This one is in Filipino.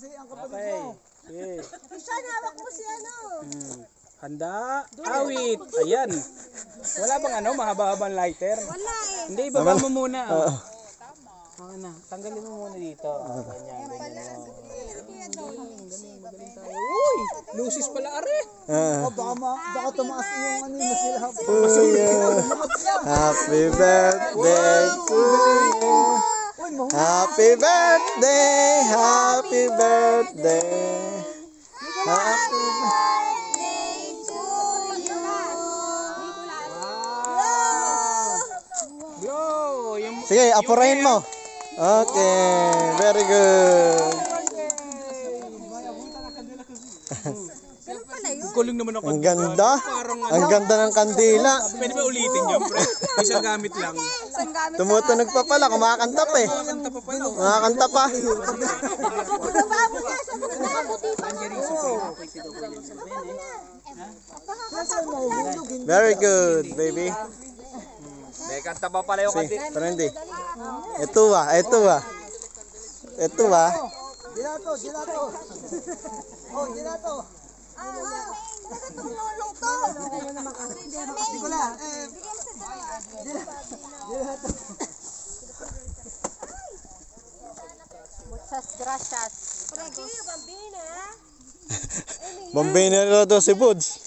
kasi ang kapatid Okay. mo. Okay. Isa, hawak mo si ano. Handa. Awit. Ayan. Wala bang ano, mahaba-habang lighter? Wala eh. Hindi, baba mo muna. Oh. Na. Tanggalin mo muna dito. Ganyan, ganyan. Magaling tayo. Uy! Lucis pala, are. Baka tumaas yung ano yung sila. Happy birthday to you. Happy birthday, happy birthday. Happy birthday to you. Yo! Yung... Sige, apurahin mo. Okay, very good. Ganun pala yun. Kuling naman ako. Ang ganda. Parang Ang ganda ng kandila. pwede ba ulitin yun, pre? Isang gamit lang. Isang gamit. Tumutunog pa pala, kumakanta pa eh. Kanta pa pala. Kumakanta pa. Ibaba mo na. Sa mga buti pa. Very good, baby. May kanta pa pala yung Si, pero hindi. Ito ah, ito ah. Ito ah. Ginato. Oh, ginato. Itong lulong to. Hindi ko lang. Muchas gracias. Bambina. Bambay na rin daw si Buds.